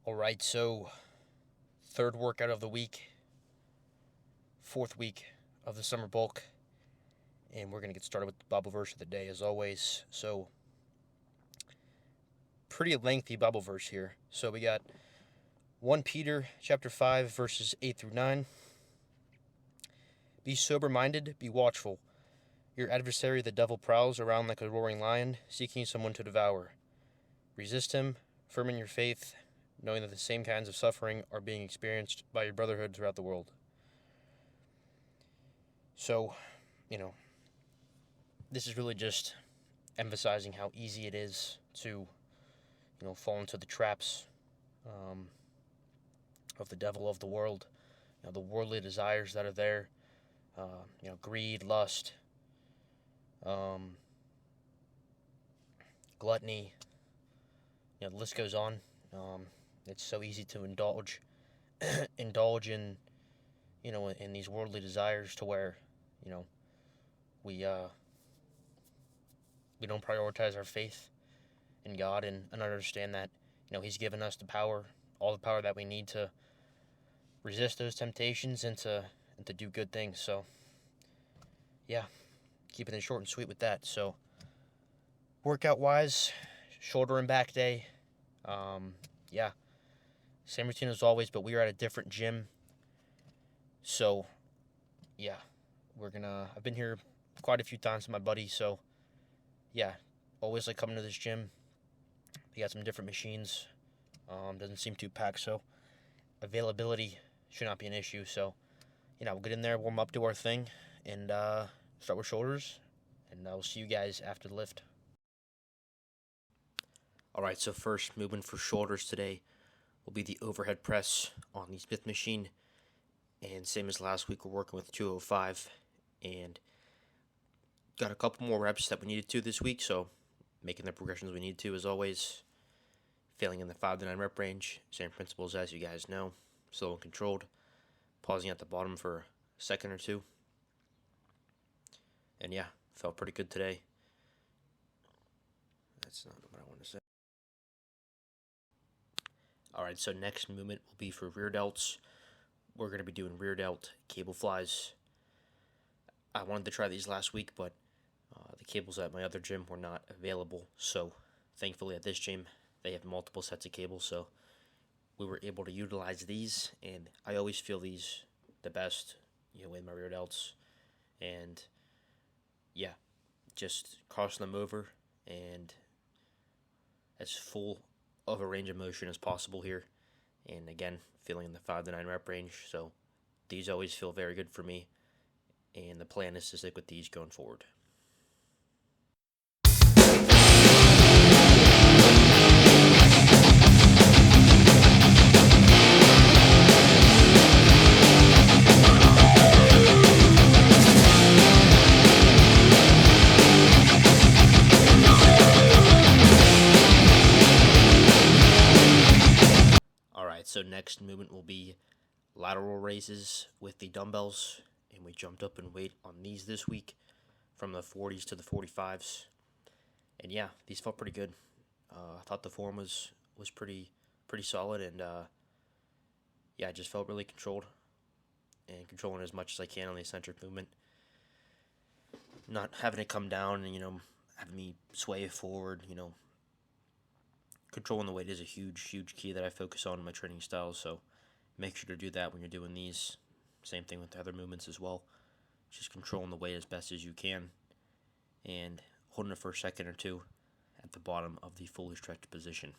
All right, so third workout of the week, fourth week of the summer bulk, and we're going to get started with the Bible verse of the day as always. So, pretty lengthy Bible verse here. So, we got 1 Peter chapter 5 verses 8 through 9. Be sober-minded, be watchful. Your adversary the devil prowls around like a roaring lion, seeking someone to devour. Resist him, firm in your faith, knowing that the same kinds of suffering are being experienced by your brotherhood throughout the world. So, this is really just emphasizing how easy it is to, fall into the traps of the devil of the world, the worldly desires that are there, greed, lust, gluttony, the list goes on. It's so easy to indulge in these worldly desires to where, we we don't prioritize our faith in God and understand that, He's given us the power, all the power that we need to resist those temptations and to do good things. So, yeah, keeping it short and sweet with that. So, workout wise, shoulder and back day. Yeah, same routine as always, but we are at a different gym. So, yeah, I've been here quite a few times with my buddy. So, yeah, always like coming to this gym. We got some different machines. Doesn't seem too packed, so availability should not be an issue. So, we'll get in there, warm up, do our thing, and start with shoulders. And we'll see you guys after the lift. All right, so first movement for shoulders today will be the overhead press on the Smith machine. And same as last week, we're working with 205. And got a couple more reps that we needed to this week, so making the progressions we need to as always. Failing in the 5 to 9 rep range. Same principles as you guys know. Slow and controlled. Pausing at the bottom for a second or two. And yeah, felt pretty good today. That's not what I want to say. Alright, so next movement will be for rear delts. We're going to be doing rear delt cable flies. I wanted to try these last week, but the cables at my other gym were not available. So thankfully at this gym, they have multiple sets of cables, so we were able to utilize these, and I always feel these the best, in my rear delts. And yeah, just crossing them over and as full of a range of motion as possible here. And again, feeling in the 5 to 9 rep range, so these always feel very good for me, and the plan is to stick with these going forward. So next movement will be lateral raises with the dumbbells, and we jumped up in weight on these this week from the 40s to the 45s, and yeah, these felt pretty good. I thought the form was pretty solid, and yeah, I just felt really controlled and controlling as much as I can on the eccentric movement, not having it come down and having me sway forward. Controlling the weight is a huge key that I focus on in my training styles, so make sure to do that when you're doing these. Same thing with the other movements as well. Just controlling the weight as best as you can and holding it for a second or two at the bottom of the fully stretched position.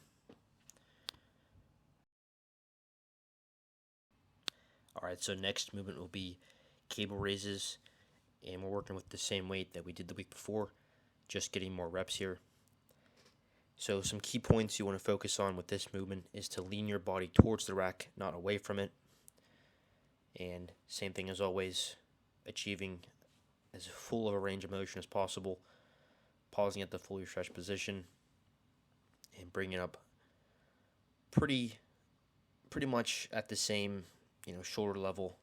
Alright, so next movement will be cable raises, and we're working with the same weight that we did the week before, just getting more reps here. So some key points you want to focus on with this movement is to lean your body towards the rack, not away from it. And same thing as always, achieving as full of a range of motion as possible, pausing at the fully stretched position, and bringing it up pretty much at the same, shoulder level.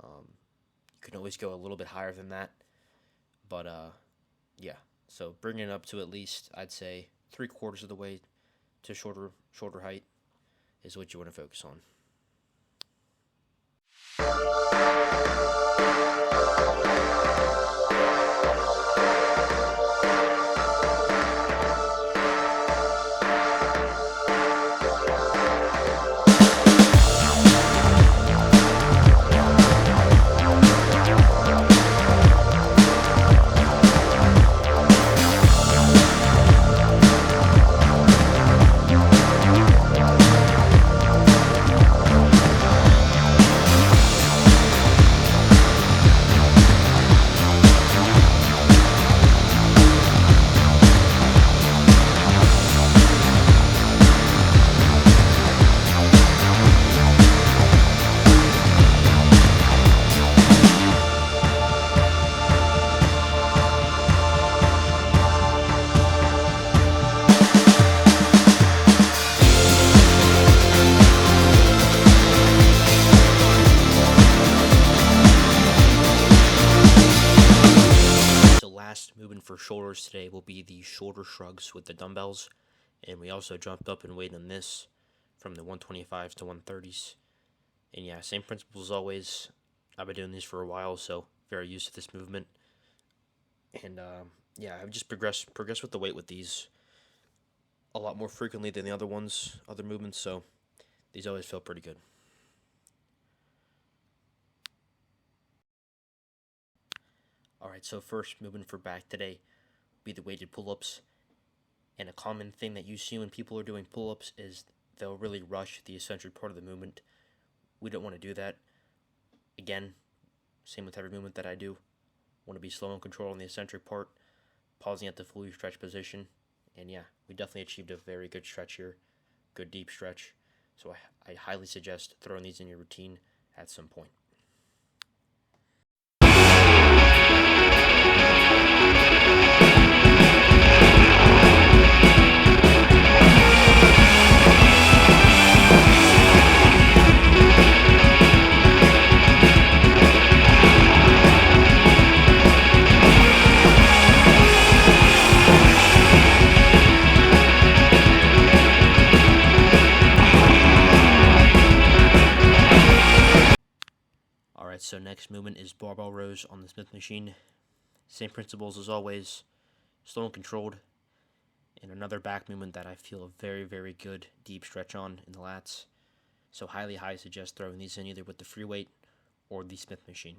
You can always go a little bit higher than that, but yeah. So bringing it up to at least, I'd say, 3/4 of the way to shoulder height, is what you want to focus on. Last movement for shoulders today will be the shoulder shrugs with the dumbbells, and we also jumped up in weight on this from the 125s to 130s. And yeah, same principles as always. I've been doing these for a while, so very used to this movement. And yeah, I've just progressed with the weight with these a lot more frequently than the other movements, so these always feel pretty good. Alright, so first movement for back today will be the weighted pull-ups. And a common thing that you see when people are doing pull-ups is they'll really rush the eccentric part of the movement. We don't want to do that. Again, same with every movement that I do. Want to be slow and control on the eccentric part, pausing at the fully stretched position. And yeah, we definitely achieved a very good stretch here, good deep stretch. So I highly suggest throwing these in your routine at some point. Alright, so next movement is barbell rows on the Smith machine. Same principles as always, slow and controlled. And another back movement that I feel a very, very good deep stretch on in the lats. So highly suggest throwing these in either with the free weight or the Smith machine.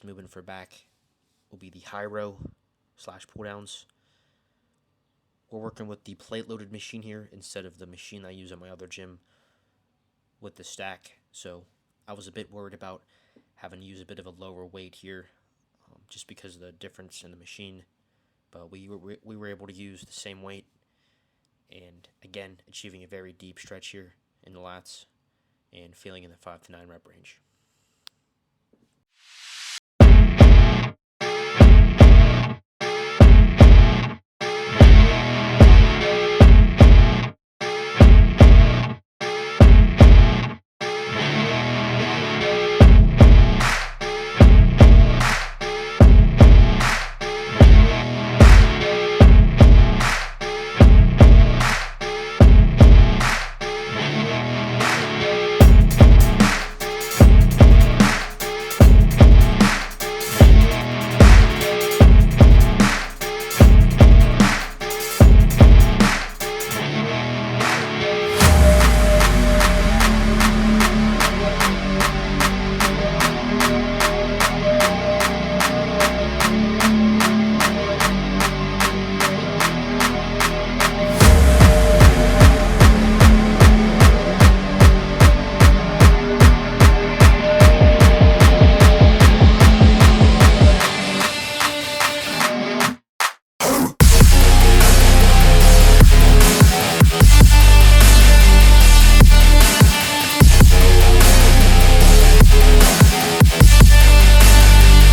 Movement for back will be the high row / pull downs. We're working with the plate loaded machine here instead of the machine I use at my other gym with the stack. So I was a bit worried about having to use a bit of a lower weight here just because of the difference in the machine. But we were able to use the same weight and again achieving a very deep stretch here in the lats and feeling in the 5 to 9 rep range.